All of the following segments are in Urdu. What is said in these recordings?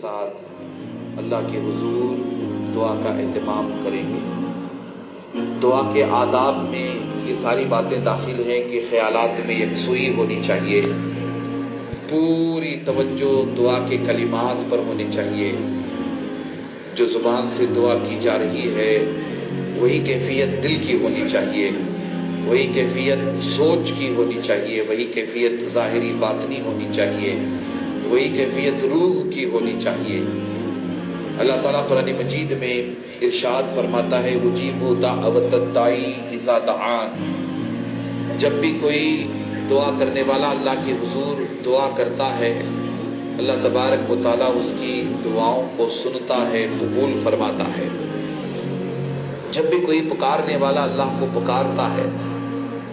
ساتھ اللہ کے حضور دعا کا اہتمام کریں گے۔ دعا کے آداب میں یہ ساری باتیں داخل ہیں کہ خیالات میں یکسوئی ہونی چاہیے، پوری توجہ دعا کے کلمات پر ہونی چاہیے، جو زبان سے دعا کی جا رہی ہے وہی کیفیت دل کی ہونی چاہیے، وہی کیفیت سوچ کی ہونی چاہیے، وہی کیفیت ظاہری باطنی ہونی چاہیے، وہی کیفیت روح کی ہونی چاہیے۔ اللہ تعالیٰ قرآن مجید میں ارشاد فرماتا ہے اجیب دعوت الداعی اذا دعان، جب بھی کوئی دعا کرنے والا اللہ کے حضور دعا کرتا ہے اللہ تبارک و تعالیٰ اس کی دعاؤں کو سنتا ہے، قبول فرماتا ہے۔ جب بھی کوئی پکارنے والا اللہ کو پکارتا ہے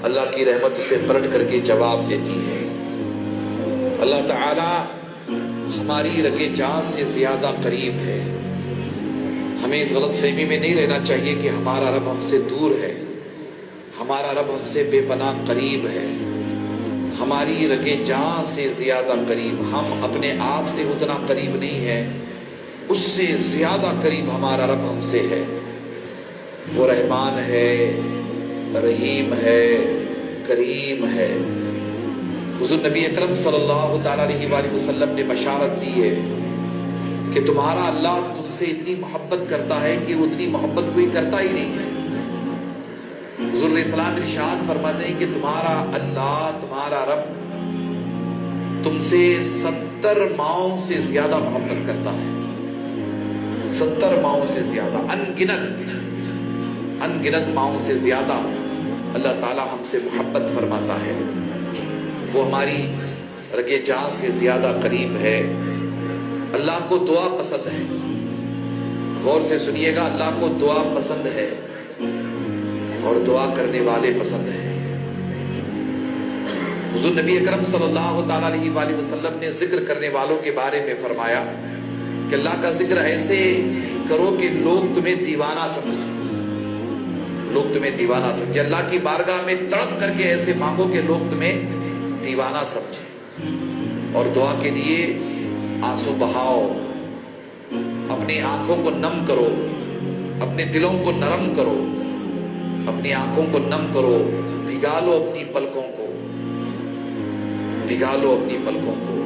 اللہ کی رحمت اسے پلٹ کر کے جواب دیتی ہے۔ اللہ تعالیٰ ہماری رگ جان سے زیادہ قریب ہے۔ ہمیں اس غلط فہمی میں نہیں رہنا چاہیے کہ ہمارا رب ہم سے دور ہے، ہمارا رب ہم سے بے پناہ قریب ہے، ہماری رگ جان سے زیادہ قریب۔ ہم اپنے آپ سے اتنا قریب نہیں ہے، اس سے زیادہ قریب ہمارا رب ہم سے ہے۔ وہ رحمان ہے، رحیم ہے، کریم ہے۔ حضور نبی اکرم صلی اللہ تعالیٰ علیہ وآلہ وسلم نے بشارت دی ہے کہ تمہارا اللہ تم سے اتنی محبت کرتا ہے کہ اتنی محبت کوئی کرتا ہی نہیں ہے۔ حضور علیہ السلام ارشاد فرماتے ہیں کہ تمہارا اللہ، تمہارا رب تم سے 70 ماؤں سے زیادہ محبت کرتا ہے، 70 ماؤں سے زیادہ، انگنت ماؤں سے زیادہ اللہ تعالیٰ ہم سے محبت فرماتا ہے۔ وہ ہماری رگ جان سے زیادہ قریب ہے۔ اللہ کو دعا پسند ہے، غور سے سنیے گا، اللہ کو دعا پسند ہے اور دعا کرنے والے پسند ہیں۔ حضور نبی اکرم صلی اللہ تعالیٰ علیہ وآلہ وسلم نے ذکر کرنے والوں کے بارے میں فرمایا کہ اللہ کا ذکر ایسے کرو کہ لوگ تمہیں دیوانہ سمجھیں، لوگ تمہیں دیوانہ سمجھیں۔ اللہ کی بارگاہ میں تڑپ کر کے ایسے مانگو کہ لوگ تمہیں دیوانہ سمجھیں، اور دعا کے لیے آنسو بہاؤ، اپنی آنکھوں کو نم کرو، اپنے دلوں کو نرم کرو، اپنی آنکھوں کو نم کرو، بھگا لو اپنی پلکوں کو، بھگا لو اپنی پلکوں کو۔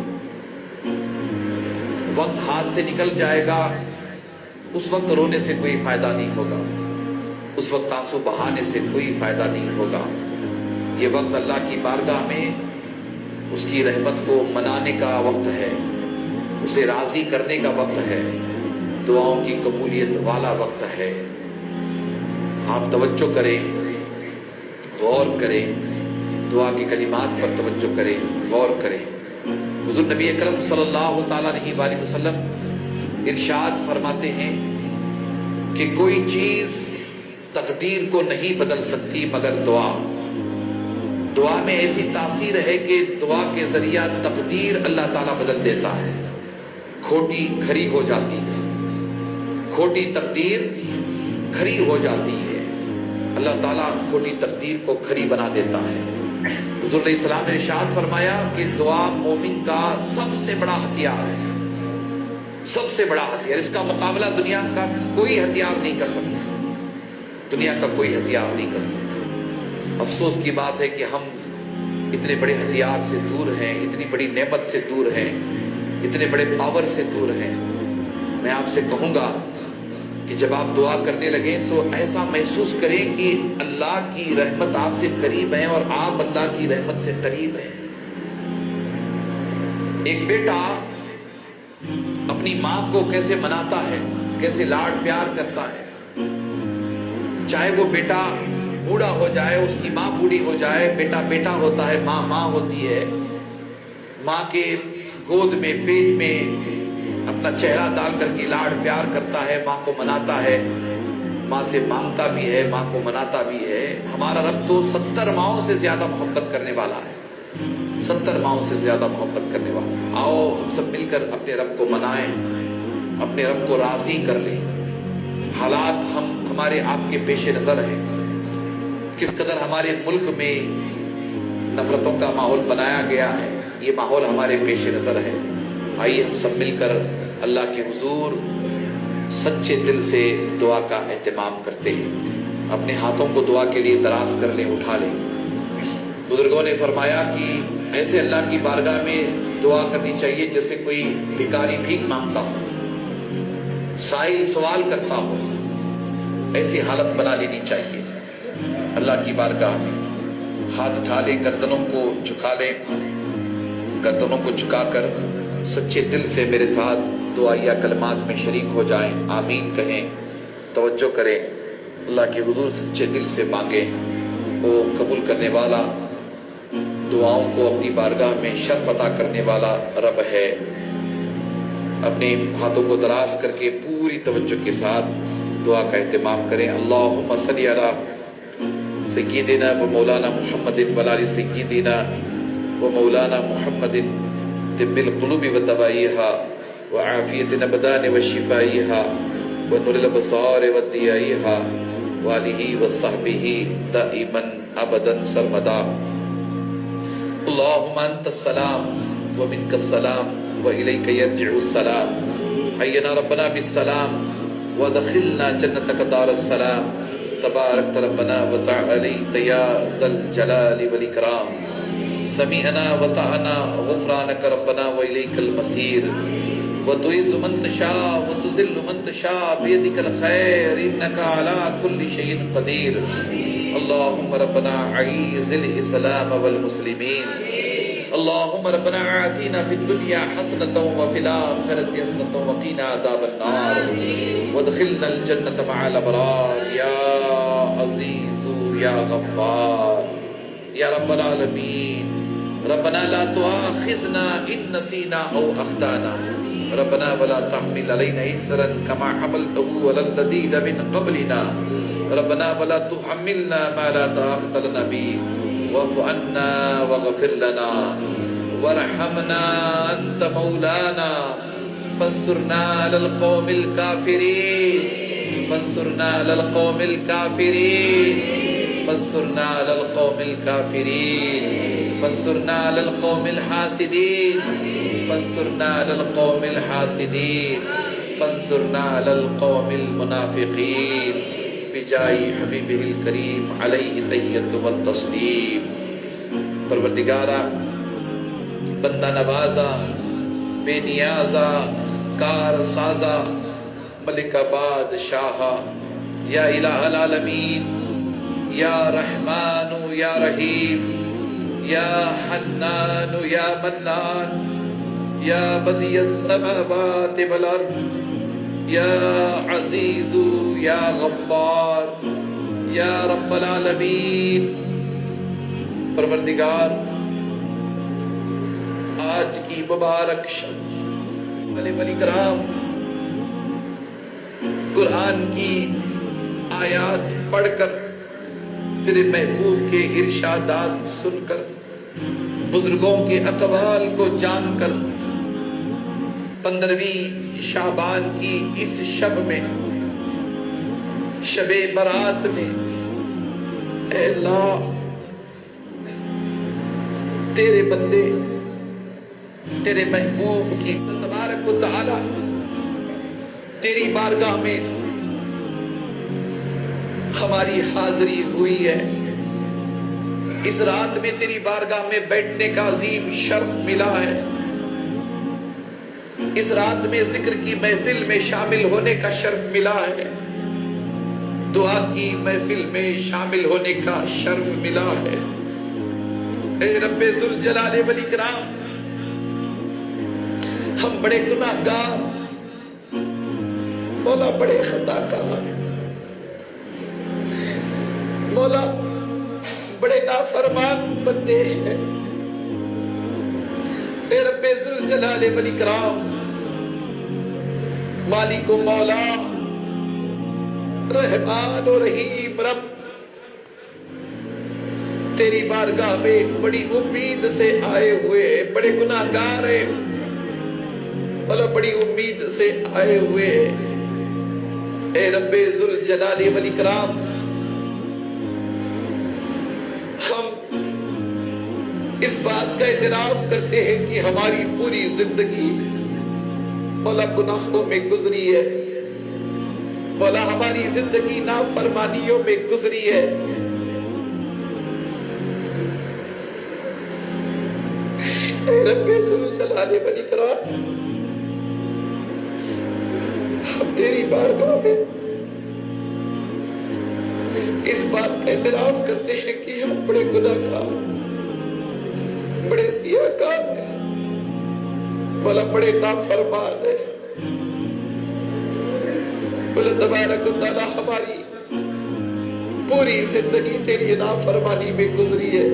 وقت ہاتھ سے نکل جائے گا، اس وقت رونے سے کوئی فائدہ نہیں ہوگا، اس وقت آنسو بہانے سے کوئی فائدہ نہیں ہوگا۔ یہ وقت اللہ کی بارگاہ میں اس کی رحمت کو منانے کا وقت ہے، اسے راضی کرنے کا وقت ہے، دعاؤں کی قبولیت والا وقت ہے۔ آپ توجہ کریں، غور کریں، دعا کے کلمات پر توجہ کریں، غور کریں۔ حضور نبی اکرم صلی اللہ تعالیٰ علیہ وآلہ وسلم ارشاد فرماتے ہیں کہ کوئی چیز تقدیر کو نہیں بدل سکتی مگر دعا۔ دعا میں ایسی تاثیر ہے کہ دعا کے ذریعہ تقدیر اللہ تعالیٰ بدل دیتا ہے، کھوٹی کھری ہو جاتی ہے، کھوٹی تقدیر کھری ہو جاتی ہے، اللہ تعالیٰ کھوٹی تقدیر کو کھری بنا دیتا ہے۔ حضور علیہ السلام نے ارشاد فرمایا کہ دعا مومن کا سب سے بڑا ہتھیار ہے، سب سے بڑا ہتھیار، اس کا مقابلہ دنیا کا کوئی ہتھیار نہیں کر سکتا، دنیا کا کوئی ہتھیار نہیں کر سکتا۔ افسوس کی بات ہے کہ ہم اتنے بڑے ہتھیار سے دور ہیں، اتنی بڑی نعمت سے دور ہیں، اتنے بڑے پاور سے دور ہیں۔ میں آپ سے کہوں گا کہ جب آپ دعا کرنے لگیں تو ایسا محسوس کریں کہ اللہ کی رحمت آپ سے قریب ہے اور آپ اللہ کی رحمت سے قریب ہیں۔ ایک بیٹا اپنی ماں کو کیسے مناتا ہے، کیسے لاڑ پیار کرتا ہے، چاہے وہ بیٹا بوڑھا ہو جائے، اس کی ماں بوڑھی ہو جائے، بیٹا بیٹا ہوتا ہے، ماں ماں ہوتی ہے، ماں کے گود میں، پیٹ میں اپنا چہرہ ڈال کر کے لاڑ پیار کرتا ہے، ماں کو مناتا ہے، ماں سے مانگتا بھی ہے، ماں کو مناتا بھی ہے۔ ہمارا رب تو 70 ماؤں سے زیادہ محبت کرنے والا ہے، 70 ماؤں سے زیادہ محبت کرنے والا ہے۔ آؤ ہم سب مل کر اپنے رب کو منائیں، اپنے رب کو راضی کر لیں۔ حالات ہمارے آپ کے پیش نظر ہیں، کس قدر ہمارے ملک میں نفرتوں کا ماحول بنایا گیا ہے، یہ ماحول ہمارے پیش نظر ہے۔ آئیے ہم سب مل کر اللہ کے حضور سچے دل سے دعا کا اہتمام کرتے ہیں. اپنے ہاتھوں کو دعا کے لیے دراز کر لیں، اٹھا لیں. بزرگوں نے فرمایا کہ ایسے اللہ کی بارگاہ میں دعا کرنی چاہیے جیسے کوئی بھکاری بھیک مانگتا ہو، سائل سوال کرتا ہو. ایسی حالت بنا لینی چاہیے اللہ کی بارگاہ میں. ہاتھ اٹھا لیں، گردنوں کو جھکا لیں، گردنوں کو جھکا کر سچے دل سے میرے ساتھ دعائیہ کلمات میں شریک ہو جائیں. آمین کہیں، توجہ کریں، اللہ کے حضور سچے دل سے مانگیں. وہ قبول کرنے والا، دعاؤں کو اپنی بارگاہ میں شرف عطا کرنے والا رب ہے. اپنے ہاتھوں کو دراز کر کے پوری توجہ کے ساتھ دعا کا اہتمام کریں. اللہم صلی علی سیدنا و مولانا محمد وعلی سیدنا و مولانا محمد طب القلوب و دوائیها وعافیت الابدان و شفائیها ونور الابصار و ضیائیها وآلہ وصحبہ دائما ابدا سرمدا. اللہم انت السلام و منک السلام و الیک یرجع السلام. حینا ربنا بالسلام ودخلنا جنتک دار السلام. تبارک ربنا وتعالیت یا ذا الجلال والاکرام. سمیعنا وطعنا غفرانک ربنا والیک المصیر. وتعز من تشاء وتذل من تشاء بیدک الخیر انک علی کل شیء قدیر. اللہم ربنا اعز الاسلام والمسلمین. اللہم ربنا آتنا فی الدنیا حسنة وفی الآخرة حسنة وقنا عذاب النار وادخلنا الجنة مع الابرار. یا عزیز یا غفار یا رب العالمین. ربنا لا تؤاخذنا ان نسینا او اخطانا. ربنا ولا تحمل علينا إصرا كما حملته على الذين من قبلنا. ربنا ولا تحملنا ما لا طاقة لنا به واعف عنا واغفر لنا وارحمنا أنت مولانا فانصرنا على القوم الكافرين. فانصرنا على القوم الكافرين. فانصرنا على القوم الكافرين. فانصرنا على القوم الحاسدين. فانصرنا على القوم الحاسدين. فانصرنا على القوم المنافقين بجاہ حبیبہ الکریم علیہ تحیۃ والتسلیم. پروردگارا، بندہ نوازا، بے نیازا، کار سازا، ملک بادشاہ، یا الہ العالمین، یا رحمان یا رحیم، یا حنان یا منان، یا بدیع السماوات والارض، یا عزیز یا غفار یا رب العالمین. پروردگار، آج کی مبارک شب علی کرام قرآن کی آیات پڑھ کر، تیرے محبوب کے ارشادات سن کر، بزرگوں کے اقوال کو جان کر، 15ویں شعبان کی اس شب میں، شب برات میں، اے اللہ تیرے بندے، تیرے محبوب کی تبارک و تعالی تیری بارگاہ میں ہماری حاضری ہوئی ہے. اس رات میں تیری بارگاہ میں بیٹھنے کا عظیم شرف ملا ہے. اس رات میں ذکر کی محفل میں شامل ہونے کا شرف ملا ہے. دعا کی محفل میں شامل ہونے کا شرف ملا ہے. اے رب ذوالجلال والاکرام، ہم بڑے گناہگار، مولا بڑے خطا کار، مولا بڑے نافرمان بندے ہیں. اے رب ذوالجلال والاکرام، مالک و مولا، رحمان و رحیم رب، تیری بارگاہ میں بڑی امید سے آئے ہوئے، بڑے گناہگار ہیں مولا، بڑی امید سے آئے ہوئے. اے رب ذوالجلال والاکرام، ہم اس بات کا اعتراف کرتے ہیں کہ ہماری پوری زندگی مولا گناہوں میں گزری ہے، مولا ہماری زندگی نافرمانیوں میں گزری ہے۔ اے رب ذوالجلال والاکرام، ہم تیری بارگاہ میں اس بات کا اعتراف کرتے ہیں کہ ہم بڑے گناہگار، بڑے سیاہکار ہیں، مولا بڑے نافرمان ہیں۔ مولا تبارک و تعالی ہماری پوری زندگی تیری نافرمانی میں گزری ہے۔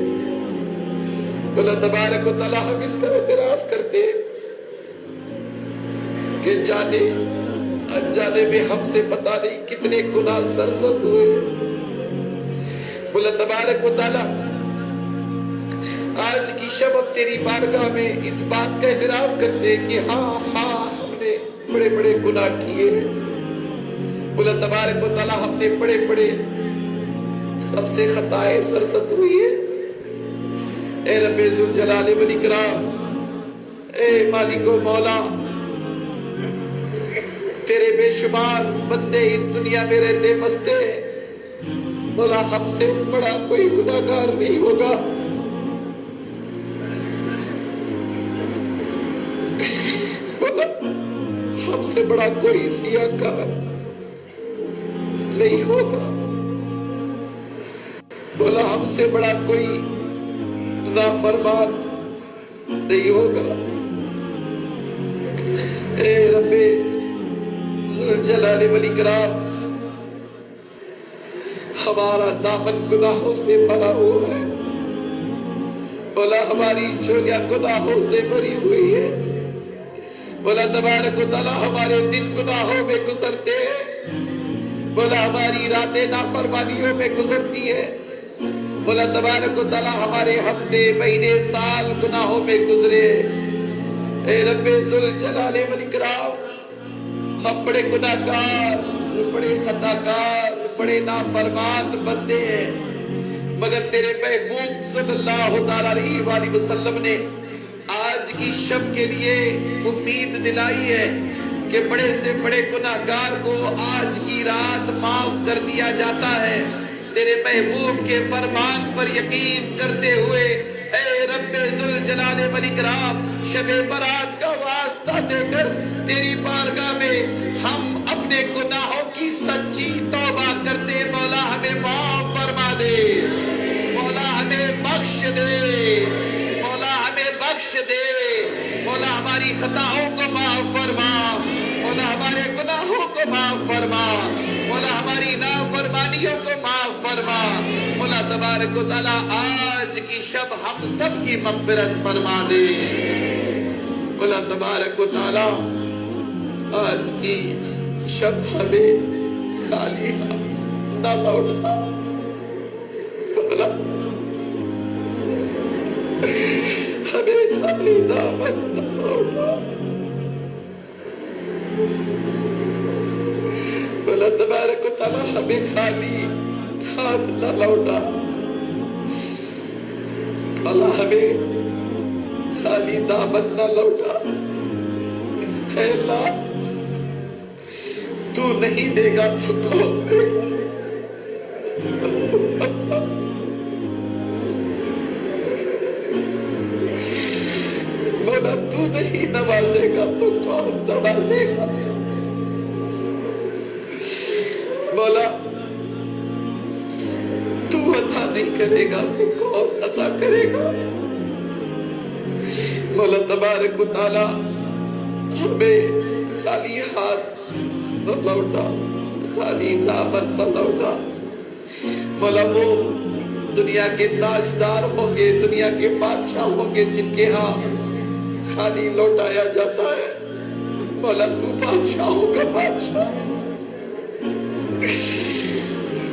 مولا تبارک و تعالی ہم اس کا اعتراف کرتے ہیں کہ جانے انجانے میں ہم سے پتہ نہیں کتنے گناہ سرزد ہوئے۔ مولا تبارک و تعالی آج کی شب اب تیری بارگاہ میں اس بات کا اعتراف کرتے کہ ہاں ہم نے بڑے بڑے گناہ کیے۔ مولا تبارک و تعالی ہم نے بڑے بڑے سب سے خطائیں سرزد ہوئی ہے۔ اے رب ذوالجلال والاکرام، اے مالک و مولا، تیرے بے شمار بندے اس دنیا میں رہتے بستے ہیں، مولا ہم سے بڑا کوئی گناہگار نہیں ہوگا۔ مولا ہم سے بڑا کوئی سیاہکار نہیں ہوگا، مولا ہم سے بڑا کوئی نافرمان نہیں ہوگا۔ اے رب ذوالجلال والاکرام، ہمارا دامن گناہوں سے بھرا ہوا ہے، مولا ہماری جھولیاں گناہوں سے بھری ہوئی ہے۔ مولا تبارک و تعالی ہمارے دن گناہوں میں گزرتے ہیں، مولا ہماری راتیں نافرمانیوں میں گزرتی ہیں، مولا تبارک و تعالی ہمارے ہفتے مہینے سال گناہوں میں گزرے۔ اے رب ذوالجلال والاکرام، ہم بڑے گناہگار، بڑے خطاکار، بڑے نافرمان بندے ہیں، مگر تیرے محبوب صلی اللہ تعالی علیہ وآلہ وسلم نے آج کی شب کے لیے امید دلائی ہے کہ بڑے سے بڑے گناہگار کو آج کی رات معاف کر دیا جاتا ہے۔ تیرے محبوب کے فرمان پر یقین کرتے ہوئے اے رب ذوالجلال والاکرام، شب برات کا واسطہ دے کر تیری بارگاہ میں ہم اپنے گناہوں کی سچی توبہ کرتے، مولا ہمیں معاف فرما دے، مولا ہمیں بخش دے، مولا ہمیں بخش دے، مولا ہماری خطاؤں کو معاف فرما، مولا ہمارے گناہوں کو معاف فرما، مولا ہماری نافرمانیوں کو معاف فرما۔ مولا تبارک و تعالی آج کی شب ہم سب کی مغفرت فرما دے۔ مولا تبارک و تعالی آج کی شب ہمیں خالی نہ لوٹا، مولا ہمیں خالی دامن نہ لوٹا، مولا تبارک و تعالی ہمیں خالی ہاتھ نہ لوٹا، مولا ہمیں خالی دامن نہ لوٹا۔ اے اللہ، تو نہیں دے گا تو کون دے گا؟ مولا تو نہیں نوازے گا تو کون نوازے گا؟ مولا تو عطا نہیں کرے گا تو کون عطا کرے گا؟ مولا تبارک و تعالی ہمیں خالی ہاتھ نہ لوٹا، خالی دامن نہ لوٹا۔ مولا وہ دنیا کے تاجدار ہوں گے، دنیا کے بادشاہ ہوں گے جن کے ہاں خالی لوٹایا جاتا ہے، مولا تو بادشاہوں کا بادشاہ،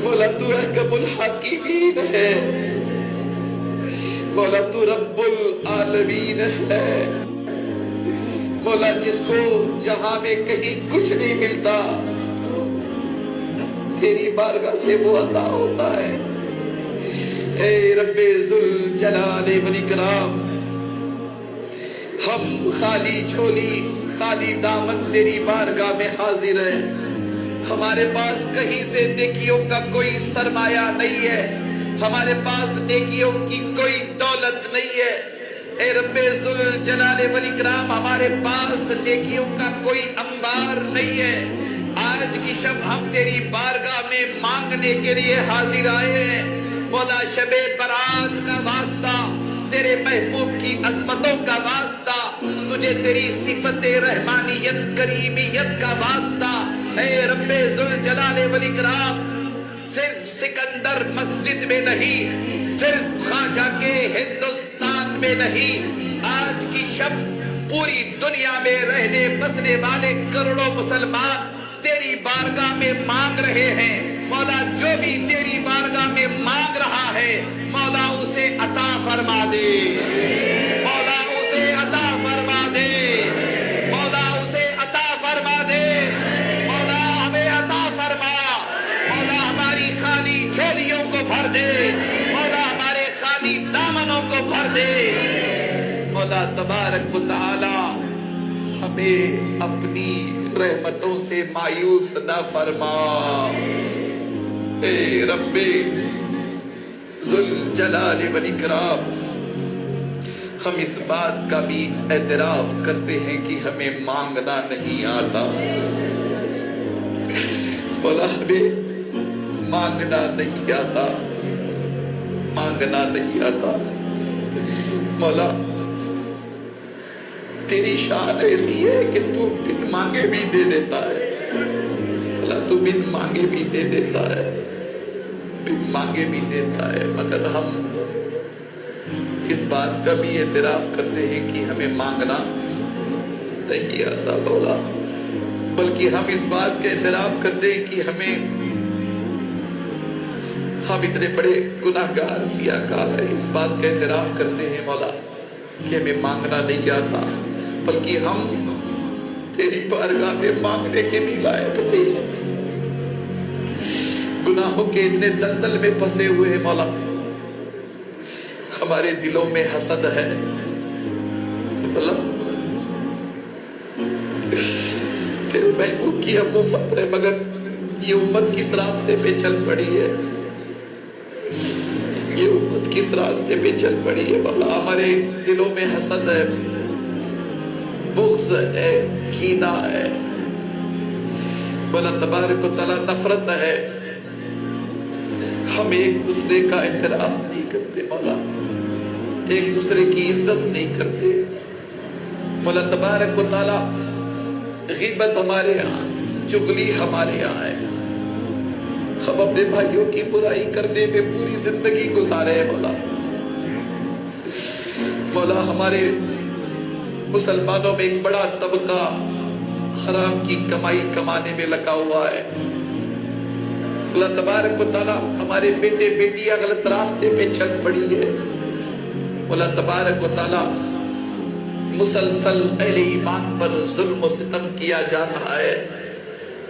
مولا تو احکم الحاکمین ہے، مولا تو رب العالمین ہے، مولا جس کو جہاں میں کہیں کچھ نہیں ملتا تیری بارگاہ سے وہ عطا ہوتا ہے۔ اے رب ذوالجلال والاکرام، ہم خالی جھولی خالی دامن تیری بارگاہ میں حاضر ہیں. ہمارے پاس کہیں سے نیکیوں کا کوئی سرمایہ نہیں ہے, ہمارے پاس نیکیوں کی کوئی دولت نہیں ہے. اے رب ذوالجلال والاکرام, ہمارے پاس نیکیوں کا کوئی انبار نہیں ہے. آج کی شب ہم تیری بارگاہ میں مانگنے کے لیے حاضر آئے ہیں. مولا شب برات کا واسطہ, تیرے محبوب کی عظمتوں کا واسطہ, تجھے تیری صفت رحمانیت کریمیت کا واسطہ. اے رب ذوالجلال والاکرام, صرف سکندر مسجد میں نہیں, صرف خواجہ کے ہندوستان میں نہیں, آج کی شب پوری دنیا میں رہنے بسنے والے کروڑوں مسلمان تیری بارگاہ میں مانگ رہے ہیں. مولا جو بھی تیری بارگاہ میں مانگ رہا ہے, مولا اسے عطا فرما دے, مولا اسے عطا فرما دے, مولا اسے عطا فرما دے, مولا ہمیں عطا فرما, مولا ہماری خالی جھولیوں کو بھر دے, مولا ہمارے خالی دامنوں کو بھر دے. مولا تبارک و تعالی ہمیں اپنی رحمتوں سے مایوس نہ فرما. اے رب ذوالجلال والاکرام, ہم اس بات کا بھی اعتراف کرتے ہیں کہ ہمیں مانگنا نہیں آتا. مولا ہمیں مانگنا نہیں آتا, مانگنا نہیں آتا. مولا تیری شان ایسی ہے کہ تو بن مانگے بھی دے دیتا ہے. مولا تو بن مانگے بھی دے دیتا ہے, بن مانگے بھی دیتا ہے. مگر ہم اس بات کا بھی اعتراف کرتے ہیں کہ ہمیں مانگنا نہیں آتا مولا, بلکہ ہم اس بات کا اعتراف کرتے ہیں کہ ہم اتنے بڑے گناہگار سیاہکار ہیں. اس بات کا اعتراف کرتے ہیں مولا کہ ہمیں مانگنا نہیں آتا, بلکہ ہم تیری بارگاہ میں مانگنے کے بھی لائق نہیں ہیں. گناہوں کے اتنے دلدل میں پھنسے ہوئے ہیں مولا, ہمارے دلوں میں حسد ہے مولا. تیرے محبوب کی ہم امت ہے, مگر یہ امت کس راستے پہ چل پڑی ہے, یہ امت کس راستے پہ چل پڑی ہے مولا. ہمارے دلوں میں حسد ہے, بغض ہے, کینہ ہے مولا تبارک و تعالی, نفرت ہے. ہم ایک دوسرے کا احترام نہیں کرتے مولا, ایک دوسرے کی عزت نہیں کرتے مولا تبارک و تعالی. غیبت ہمارے یہاں, چغلی ہمارے یہاں ہے. ہم اپنے بھائیوں کی برائی کرنے میں پوری زندگی گزارے ہیں مولا. مولا ہمارے مسلمانوں میں ایک بڑا طبقہ حرام کی کمائی کمانے میں لگا ہوا ہے. اللہ تبارک و تعالیٰ ہمارے بیٹے بیٹیاں غلط راستے پہ چل پڑی ہے. اللہ تبارک و تعالیٰ مسلسل اہل ایمان پر ظلم و ستم کیا جا رہا ہے.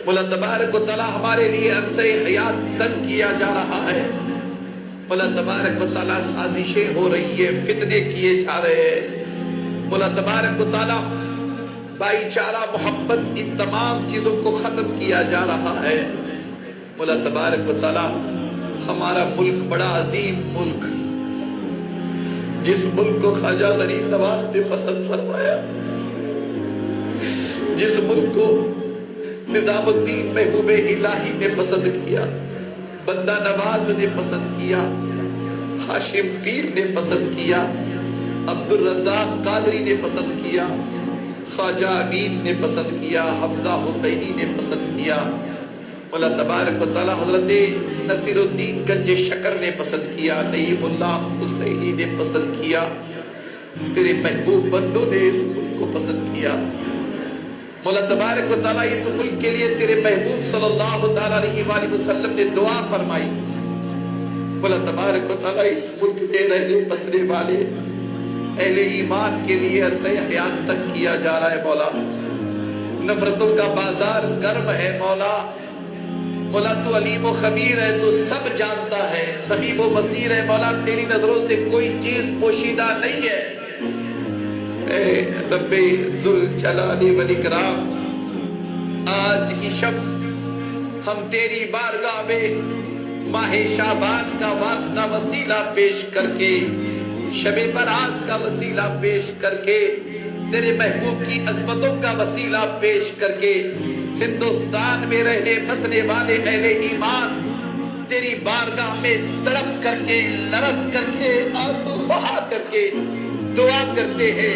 اللہ تبارک و تعالیٰ ہمارے لیے عرصہ حیات تنگ کیا جا رہا ہے. اللہ تبارک و تعالیٰ سازشیں ہو رہی ہے, فتنے کیے جا رہے ہیں. اللہ تبارک و تعالیٰ بھائی چارہ, محبت, ان تمام چیزوں کو ختم کیا جا رہا ہے. اللہ تبارک و تعالیٰ ہمارا ملک بڑا عظیم ملک, جس ملک کو خواجہ غریب نواز نے پسند فرمایا, جس ملک کو نظام الدین محبوب الہی نے پسند کیا, بندہ نواز نے پسند کیا, ہاشم پیر نے پسند کیا, عبد الرزاق قادری نے پسند کیا, خواجہ امین نے پسند کیا, حمزہ حسینی نے پسند کیا. اللہ تبارک و تعالی حضرت نصیر الدین گنج شکر نے پسند کیا, نعیم اللہ حسینی نے پسند کیا. تیرے محبوب بندوں نے اس ملک کو پسند کیا. مولا تبارک و تعالیٰ اس ملک کے لیے تیرے محبوب صلی اللہ تعالیٰ علیہ وآلہ وسلم نے دعا فرمائی. مولا تبارک و تعالیٰ اس ملک میں رہنے بسنے والے اہل ایمان کے لیے عرصہ حیات تک کیا جا رہا ہے. مولا نفرتوں کا بازار گرم ہے. مولا تو علیم و خبیر ہے, تو سب جانتا ہے, سمیع و بصیر ہے. مولا تیری نظروں سے کوئی چیز پوشیدہ نہیں ہے. اے رب ذوالجلال والاکرام، آج کی شب ہم تیری بارگاہ میں ماہ شعبان کا واسطہ وسیلہ پیش کر کے، شب برات کا وسیلہ پیش کر کے، تیرے محبوب کی عظمتوں کا وسیلہ پیش کر کے، ہندوستان میں رہنے بسنے والے اہل ایمان تیری بارگاہ میں تڑپ کر کے، لرز کر کے، آنسو بہا کر کے دعا کرتے ہیں،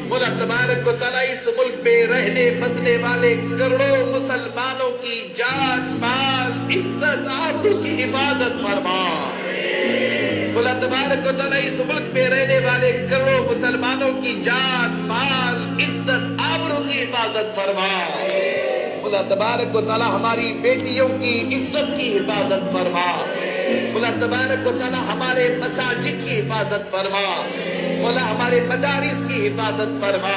مولا تبارک و تعالیٰ اس ملک پہ رہنے بسنے والے کروڑوں مسلمانوں کی جان مال عزت آبرو کی حفاظت فرما۔ مولا تبارک و تعالیٰ اس ملک پہ رہنے والے کروڑوں مسلمانوں کی جان مال عزت آبرو کی حفاظت فرما۔ مولا تبارک و تعالیٰ ہماری بیٹیوں کی عزت کی حفاظت فرما۔ مولا تبارک و تعالیٰ ہمارے مساجد کی حفاظت فرما۔ مولا ہمارے مدارس کی حفاظت فرما۔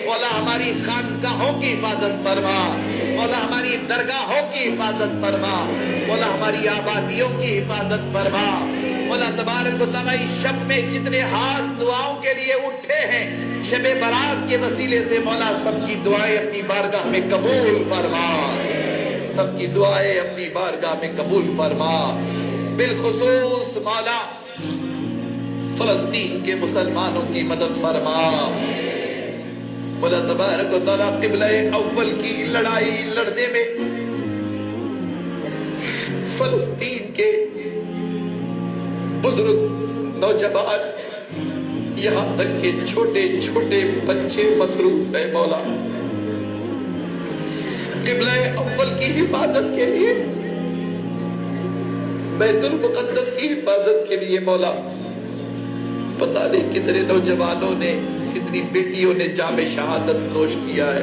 مولا ہماری خانقاہوں کی حفاظت فرما۔ مولا ہماری درگاہوں کی حفاظت فرما۔ مولا ہماری آبادیوں کی حفاظت فرما۔ مولا تبارک و تعالیٰ اس شب میں جتنے ہاتھ دعاؤں کے لیے اٹھے ہیں، شب برات کے وسیلے سے مولا سب کی دعائیں اپنی بارگاہ میں قبول فرما۔ سب کی دعائیں اپنی بارگاہ میں قبول فرما۔ بالخصوص مولا فلسطین کے مسلمانوں کی مدد فرما۔ مولا تبارک و تعالیٰ قبلہ اول کی لڑائی لڑنے میں فلسطین کے بزرگ نوجوان یہاں تک کہ چھوٹے چھوٹے بچے مصروف ہیں مولا، قبلہ اول کی حفاظت کے لیے، بیت المقدس کی حفاظت کے لیے مولا پتہ نہیں کتنے نوجوانوں نے، کتنی بیٹیوں نے جام شہادت نوش کیا ہے۔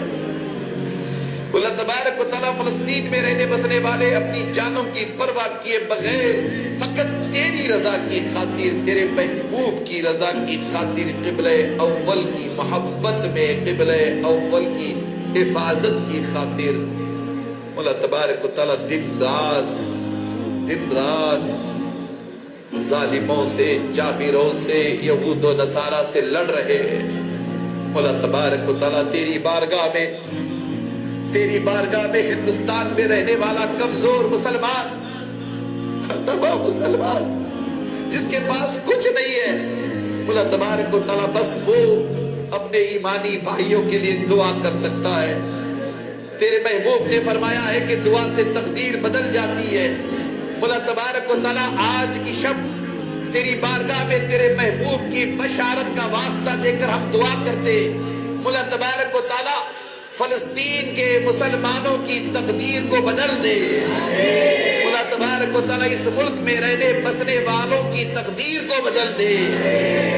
اللہ تبارک و تعالیٰ فلسطین میں رہنے بسنے والے اپنی جانوں کی پرواہ کیے بغیر فقط تیری رضا کی خاطر، تیرے محبوب کی رضا کی خاطر، قبلہ اول کی محبت میں، قبلہ اول کی حفاظت کی خاطر اللہ تبارک و تعالیٰ دن رات ظالموں سے، جابروں سے، یہود و نصارہ سے لڑ رہے ہیں۔ مولا تبارک و تعالیٰ تیری بارگاہ میں ہندوستان میں رہنے والا کمزور مسلمان، تباہ مسلمان جس کے پاس کچھ نہیں ہے، مولا تبارک و تعالیٰ بس وہ اپنے ایمانی بھائیوں کے لیے دعا کر سکتا ہے۔ تیرے محبوب نے فرمایا ہے کہ دعا سے تقدیر بدل جاتی ہے۔ مولا تبارک و تعالیٰ آج کی شب تیری بارگاہ میں تیرے محبوب کی بشارت کا واسطہ دے کر ہم دعا کرتے، مولا تبارک و تعالیٰ فلسطین کے مسلمانوں کی تقدیر کو بدل دے۔ مولا تبارک و تعالیٰ اس ملک میں رہنے بسنے والوں کی تقدیر کو بدل دے۔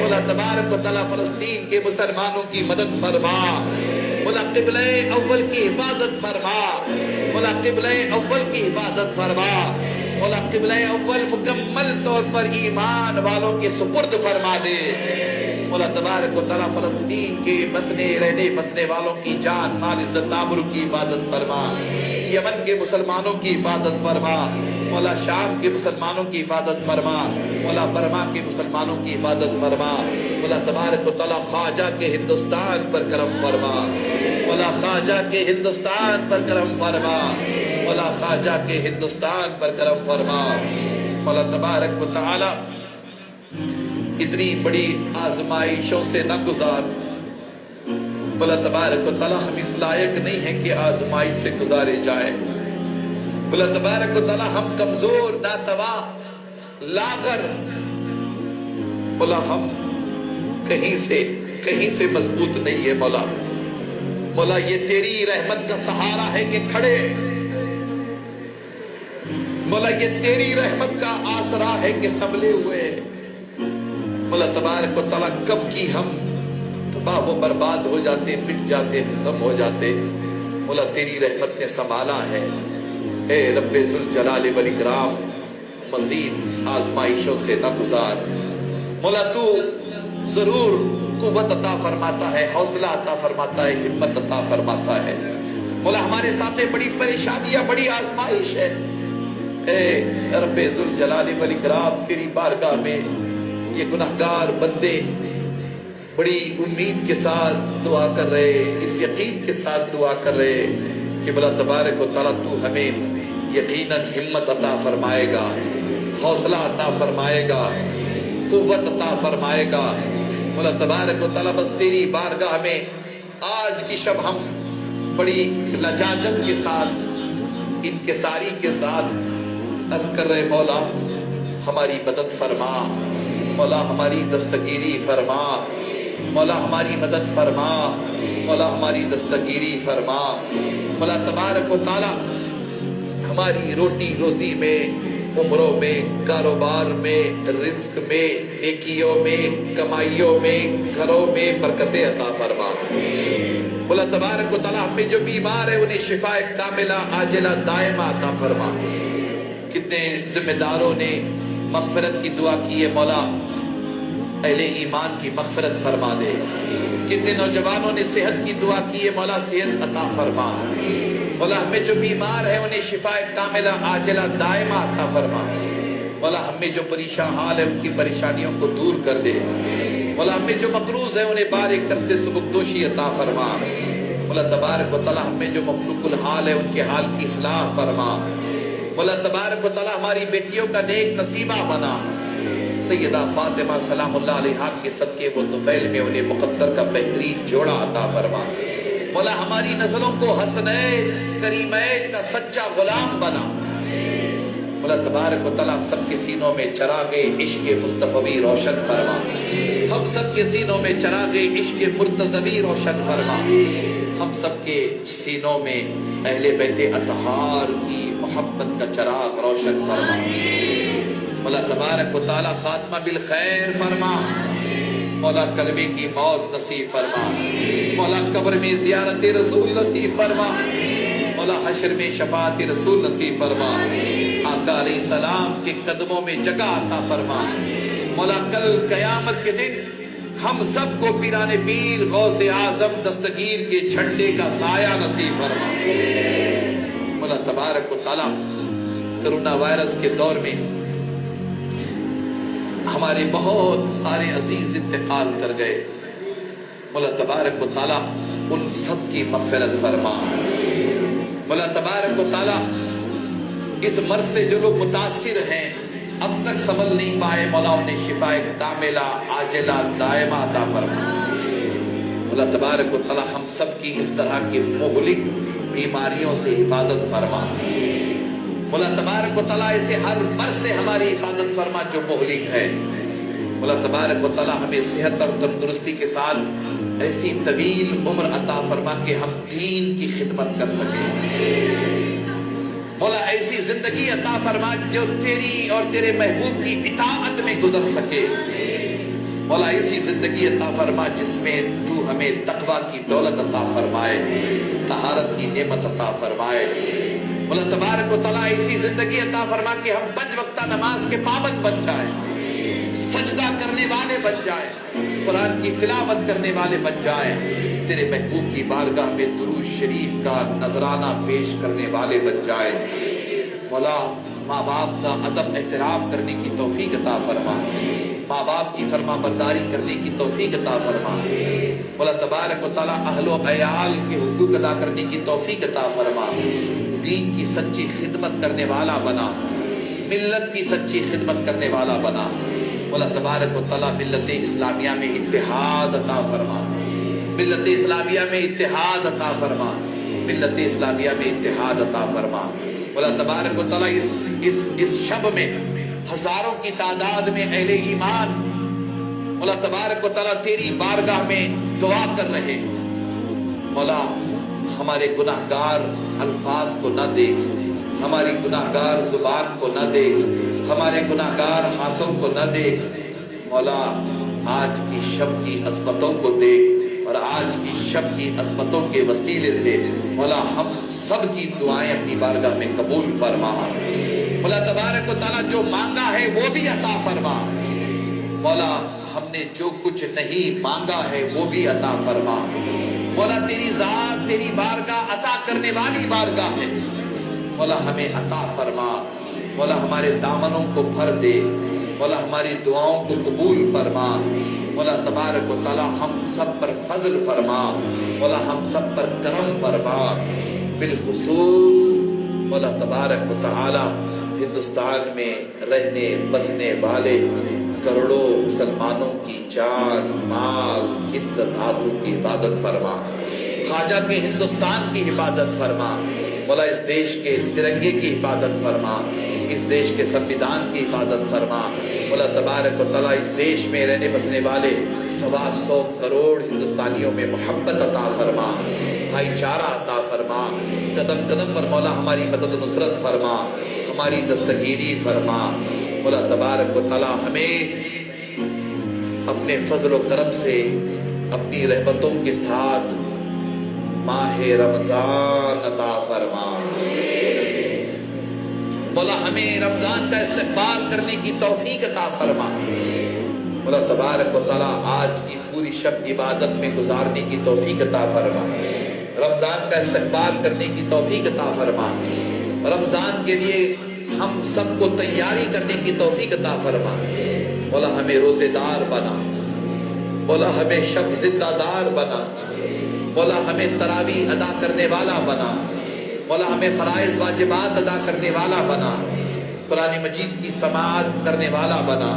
مولا تبارک و تعالیٰ فلسطین کے مسلمانوں کی مدد فرما۔ مولا قبلہ اول کی حفاظت فرما۔ مولا قبلہ اول کی حفاظت فرما۔ مولا قبلہ اول مکمل طور پر ایمان والوں کے سپرد فرما دے۔ مولا تبارک و تعالیٰ فلسطین کے رہنے بسنے والوں کی جان مال عزت آبرو کی حفاظت فرما۔ یمن کے مسلمانوں کی حفاظت فرما۔ مولا شام کے مسلمانوں کی حفاظت فرما۔ مولا برما کے مسلمانوں کی حفاظت فرما۔ مولا تبارک و تعالیٰ خواجہ کے ہندوستان پر کرم فرما۔ مولا خواجہ کے ہندوستان پر کرم فرما۔ مولا خواجہ کے ہندوستان پر کرم فرما۔ مولا تبارک و تعالیٰ اتنی بڑی آزمائشوں سے نہ گزار۔ مولا تبارک و تعالیٰ ہم اس لائق نہیں ہیں کہ آزمائش سے گزارے جائیں۔ مولا تبارک و تعالیٰ ہم کمزور، ناتواں، لاغر، مولا ہم کہیں سے مضبوط نہیں ہے مولا۔ مولا یہ تیری رحمت کا سہارا ہے کہ کھڑے، مولا یہ تیری رحمت کا آسرا ہے کہ سنبھلے ہوئے۔ مولا تبارک و تعالیٰ کب کی ہم تباہ و برباد ہو جاتے، مٹ جاتے، ختم ہو جاتے، مولا تیری رحمت نے سنبھالا ہے۔ اے رب ذوالجلال والاکرام مزید آزمائشوں سے نہ گزار۔ مولا تو ضرور قوت عطا فرماتا ہے، حوصلہ عطا فرماتا ہے، ہمت عطا فرماتا ہے۔ مولا ہمارے سامنے بڑی پریشانیاں، بڑی آزمائش ہے۔ اے رب ذوالجلال والاکرام تیری بارگاہ میں یہ گناہگار بندے بڑی امید کے ساتھ دعا کر رہے، اس یقین کے ساتھ دعا کر رہے کہ مولا تبارک و تعالیٰ تو ہمیں یقیناً ہمت عطا فرمائے گا، حوصلہ عطا فرمائے گا، قوت عطا فرمائے گا۔ مولا تبارک و تعالیٰ بس تیری بارگاہ میں آج کی شب ہم بڑی لجاجت کے ساتھ، انکساری کے ساتھ عرض کر رہے مولا ہماری مدد فرما، مولا ہماری دستگیری فرما، مولا ہماری مدد فرما، مولا ہماری دستگیری فرما۔ مولا تبارک و تعالیٰ ہماری روٹی روزی میں، عمروں میں، کاروبار میں، رزق میں، نیکیوں میں، کمائیوں میں، گھروں میں برکتیں عطا فرما۔ مولا تبارک و تعالیٰ ہمیں جو بیمار ہے انہیں شفا کاملہ عاجلہ دائمہ عطا فرما۔ کتنے ذمہ داروں نے مغفرت کی دعا کی ہے، مولا اہل ایمان کی مغفرت فرما دے۔ کتنے نوجوانوں نے صحت کی دعا کی ہے، مولا صحت عطا فرما۔ مولا ہمیں جو بیمار ہے انہیں شفا کاملہ عاجلہ دائمہ عطا فرما۔ مولا ہمیں جو پریشان حال ہے ان کی پریشانیوں کو دور کر دے۔ مولا ہمیں جو مقروض ہے انہیں بارک کر سے سبکدوشی عطا فرما۔ مولا تبارک و تعالیٰ ہمیں جو مفلوق الحال ہے ان کے حال کی اصلاح فرما۔ مولا تبارک و تعالیٰ ہماری بیٹیوں کا نیک نصیبہ بنا۔ سیدہ فاطمہ سلام اللہ علیہا کے صدقے و طفیل میں انہیں مقدر کا بہترین جوڑا عطا فرما۔ مولا ہماری نسلوں کو حسنین کریمین کا سچا غلام بنا۔ مولا تبارک و تعالیٰ ہم سب کے سینوں میں چراغ عشق مصطفی روشن فرما۔ ہم سب کے سینوں میں چراغ عشق مرتضوی روشن فرما۔ ہم سب کے سینوں میں اہل بیت اطہار کی محبت کا چراغ روشن فرما۔ مولا تبارک و تعالیٰ خاتمہ بالخیر فرما۔ مولا کلمے کی موت نصیب فرما۔ مولا قبر میں زیارت رسول نصیب فرما۔ مولا حشر میں شفاعت رسول نصیب فرما۔ آقا علیہ السلام کے قدموں میں جگہ عطا فرما۔ مولا کل قیامت کے دن ہم سب کو پیران پیر غوث اعظم دستگیر کے جھنڈے کا سایہ نصیب فرما۔ مولا تبارک و تعالیٰ کرونا وائرس کے دور میں ہمارے بہت سارے عزیز انتقال کر گئے۔ مولا تبارک و تعالیٰ ان سب کی مغفرت فرما۔ مولا تبارک و تعالیٰ اس مرض سے جو لوگ متاثر ہیں اب تک سنبھل نہیں پائے، مولا انہیں شفا کاملہ عاجلہ دائمہ عطا فرما۔ مولا تبارک و تعالیٰ ہم سب کی اس طرح کے مہلک بیماریوں سے حفاظت فرما۔ مولا تبارک و تعالیٰ اسے ہر مرض سے ہماری حفاظت فرما جو مہلک ہے۔ مولا تبارک و تعالیٰ ہمیں صحت اور تندرستی کے ساتھ ایسی طویل عمر عطا فرما کہ ہم دین کی خدمت کر سکیں۔ مولا ایسی زندگی عطا فرما جو تیری اور تیرے محبوب کی اطاعت میں گزر سکے۔ مولا ایسی زندگی عطا فرما جس میں تو ہمیں تقوی کی دولت عطا فرمائے، طہارت کی نعمت عطا فرمائے۔ مولا تبارک و تعالیٰ ایسی زندگی عطا فرما کہ ہم 5 وقتہ نماز کے پابند بن جائیں، سجدہ کرنے والے بن جائیں، قرآن کی تلاوت کرنے والے بن جائیں، تیرے محبوب کی بارگاہ میں درود شریف کا نذرانہ پیش کرنے والے بن جائیں۔ مولا ماں باپ کا ادب احترام کرنے کی توفیق عطا فرما، ماں باپ کی فرما برداری کرنے کی توفیق عطا فرما۔ مولا تبارک و تعالیٰ اہل و عیال کے حقوق ادا کرنے کی توفیق عطا فرما، دین کی سچی خدمت کرنے والا بنا، ملت کی سچی خدمت کرنے والا بنا۔ مولا تبارک و تعالیٰ ملت اسلامیہ میں اتحاد عطا فرما، ملت اسلامیہ میں اتحاد عطا فرما، ملت اسلامیہ میں اتحاد عطا فرما۔ مولا تبارک و تعالیٰ اس شب میں ہزاروں کی تعداد میں اہل ایمان مولا تبارک و تعالیٰ تیری بارگاہ میں دعا کر رہے۔ مولا ہمارے گناہگار الفاظ کو نہ دیکھ، ہماری گناہگار زبان کو نہ دیکھ، ہمارے گناہگار ہاتھوں کو نہ دیکھ۔ مولا آج کی شب کی عظمتوں کو دیکھ اور آج کی شب کی عظمتوں کے وسیلے سے مولا ہم سب کی دعائیں اپنی بارگاہ میں قبول فرما۔ مولا تبارک و تعالیٰ جو مانگا ہے وہ بھی عطا فرما۔ مولا ہم نے جو کچھ نہیں مانگا ہے وہ بھی عطا فرما۔ مولا تیری ذات تیری بارگاہ عطا کرنے والی بارگاہ ہے، مولا ہمیں عطا فرما۔ مولا ہمارے دامنوں کو بھر دے، مولا ہماری دعاؤں کو قبول فرما۔ مولا تبارک و تعالی ہم سب پر فضل فرما، مولا ہم سب پر کرم فرما، بالخصوص مولا تبارک و تعالی ہندوستان میں رہنے بسنے والے کروڑوں مسلمانوں کی جان مال عزت آبرو کی حفاظت فرما، خواجہ کے ہندوستان کی حفاظت فرما، مولا اس دیش کے ترنگے کی حفاظت فرما، اس دیش کے سنویدھان کی حفاظت فرما، مولا تبارک و تعالیٰ اس دیش میں رہنے بسنے والے 125 کروڑ ہندوستانیوں میں محبت عطا فرما، بھائی چارہ عطا فرما، قدم قدم پر مولا ہماری مدد و نصرت فرما، ہماری دستگیری فرما، مولا تبارک و تعالیٰ ہمیں اپنے فضل و کرم سے اپنی رحمتوں کے ساتھ ماہ رمضان عطا فرما، مولا ہمیں رمضان کا استقبال کرنے کی توفیق عطا فرما، مولا تبارک و تعالیٰ آج کی پوری شب عبادت میں گزارنے کی توفیق عطا فرما، رمضان کا استقبال کرنے کی توفیق عطا فرما، رمضان کے لیے ہم سب کو تیاری کرنے کی توفیق عطا فرما، مولا ہمیں روزے دار بنا، مولا ہمیں شب زندہ دار بنا، مولا ہمیں تراویح ادا کرنے والا بنا، مولا ہمیں فرائض واجبات ادا کرنے والا بنا، قرآن مجید کی سماعت کرنے والا بنا،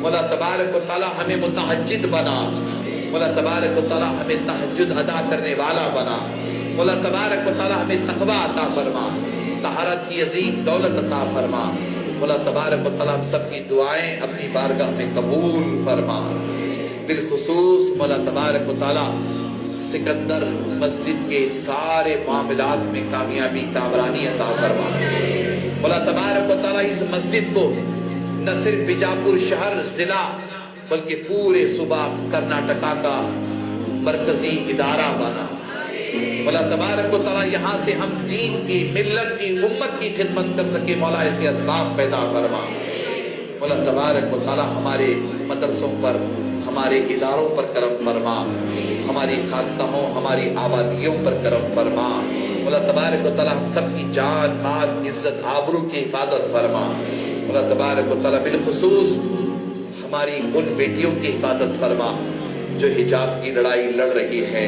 مولا تبارک و تعالی ہمیں متہجد بنا، مولا تبارک و تعالی ہمیں تہجد ادا کرنے والا بنا، مولا تبارک و تعالی ہمیں تقویٰ عطا فرما، طہارت کی عظیم دولت عطا فرما، مولا تبارک و تعالی ہم سب کی دعائیں اپنی بارگاہ میں قبول فرما، بالخصوص مولا تبارک و تعالی سکندر مسجد کے سارے معاملات میں کامیابی کامرانی عطا فرما، مولا تبارک و تعالی اس مسجد کو نہ صرف بیجاپور شہر ضلع بلکہ پورے صوبہ کرناٹکا کا مرکزی ادارہ بنا، مولا تبارک و تعالی یہاں سے ہم دین کی ملت کی امت کی خدمت کر سکے، مولا ایسے اسباب پیدا فرما، مولا تبارک و تعالی ہمارے مدرسوں پر ہمارے اداروں پر کرم فرما، ہماری خانقاہوں ہماری آبادیوں پر کرم فرما، مولا تبارک و تعالی ہم سب کی جان مال عزت آبرو کی حفاظت فرما، مولا تبارک و تعالی بالخصوص ہماری ان بیٹیوں کی حفاظت فرما جو حجاب کی لڑائی لڑ رہی ہے،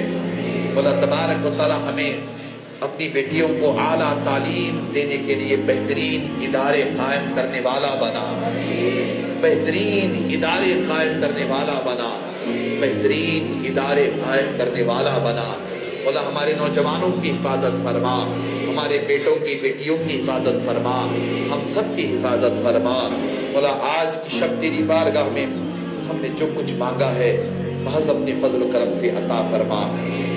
مولا تبارک و تعالی ہمیں اپنی بیٹیوں کو اعلیٰ تعلیم دینے کے لیے بہترین ادارے قائم کرنے والا بنا، بہترین ادارے قائم کرنے والا بنا، بہترین ادارے قائم کرنے والا بنا، مولا ہمارے نوجوانوں کی حفاظت فرما، ہمارے بیٹوں کی بیٹیوں کی حفاظت فرما، ہم سب کی حفاظت فرما، مولا آج کی شب تیری بارگاہ میں ہم نے جو کچھ مانگا ہے محض اپنے فضل و کرم سے عطا فرما،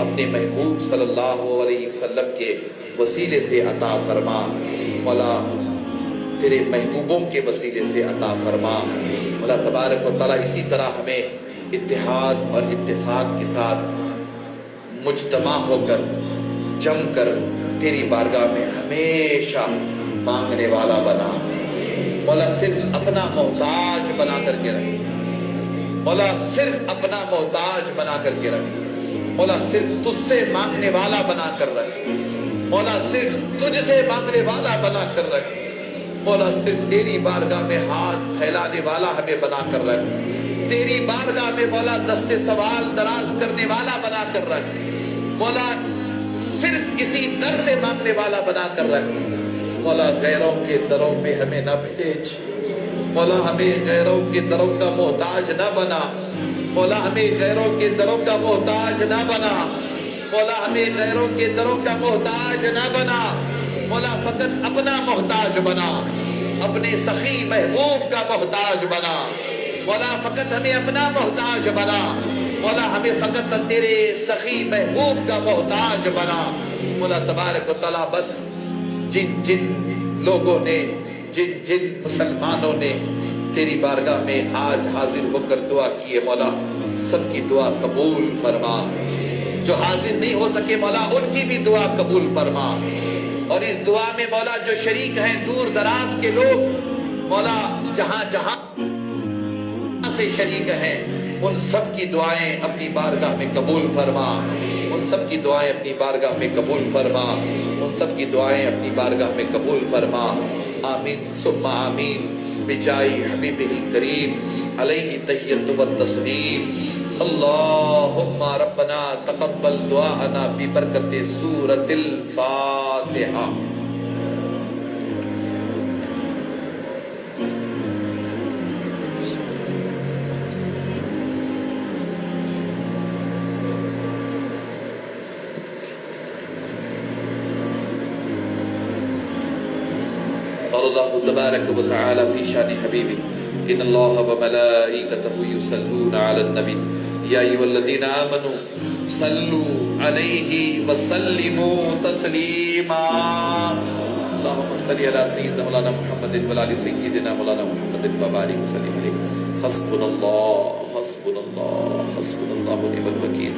اپنے محبوب صلی اللہ علیہ وسلم کے وسیلے سے عطا فرما، مولا تیرے محبوبوں کے وسیلے سے عطا فرما، مولا تبارک و تعالی اسی طرح ہمیں اتحاد اور اتفاق کے ساتھ مجتمع ہو کر جم کر تیری بارگاہ میں ہمیشہ مانگنے والا بنا، مولا صرف اپنا محتاج بنا کر کے رکھے، مولا صرف اپنا محتاج بنا کر کے رکھے، مولا صرف تجھ سے مانگنے والا بنا کر رکھے، مولا صرف تجھ سے مانگنے والا بنا کر رکھے، مولا صرف تیری بارگاہ میں ہاتھ پھیلانے والا ہمیں بنا کر رکھ، تیری بارگاہ میں مولا دست سوال دراز کرنے والا بنا کر رکھ، مولا صرف اسی در سے مانگنے والا بنا کر رکھ، مولا غیروں کے دروں پہ ہمیں نہ بھیج، مولا ہمیں غیروں کے دروں کا محتاج نہ بنا، مولا ہمیں غیروں کے دروں کا محتاج نہ بنا، مولا ہمیں غیروں کے دروں کا محتاج نہ بنا، مولا فقط اپنا محتاج بنا، اپنے سخی محبوب کا محتاج بنا، مولا فقط ہمیں اپنا محتاج بنا، مولا ہمیں فقط تیرے سخی محبوب کا محتاج بنا، مولا تبارک و تعالی بس جن جن لوگوں نے جن جن مسلمانوں نے تیری بارگاہ میں آج حاضر ہو کر دعا کی ہے مولا سب کی دعا قبول فرما، جو حاضر نہیں ہو سکے مولا ان کی بھی دعا قبول فرما، اور اس دعا میں مولا جو شریک ہیں دور دراز کے لوگ مولا جہاں جہاں سے شریک ہیں ان سب کی دعائیں اپنی بارگاہ میں قبول فرما، ان سب کی دعائیں اپنی بارگاہ میں قبول فرما، ان سب کی دعائیں اپنی بارگاہ میں قبول فرما، آمین ثم آمین بجاہ حبیبہ الکریم علیہ تحیۃ و تسلیم. اللہم ربنا تقبل دعاءنا ببرکت سورۃ الفاتحہ. قال اللہ تبارک و تعالی فی شان حبیبہ ان اللہ وملائکتہ یصلون علی النبی یا ایھا الذین آمنوا صلوا علیہ وسلموا تسلیما. اللہم صل علی سیدنا مولانا محمد وعلی آل سیدنا مولانا محمد وبارک وسلم علیہ. حسبنا اللہ حسبنا اللہ حسبنا اللہ ونعم الوکیل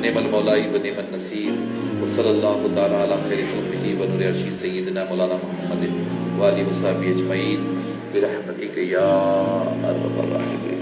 نعم المولا ونعم النصیر. وصلی اللہ تعالی علی خیر خلقہ ونور عرشہ سیدنا مولانا محمد وآلہ وصحبہ اجمعین برحمتک یا ارحم الراحمین.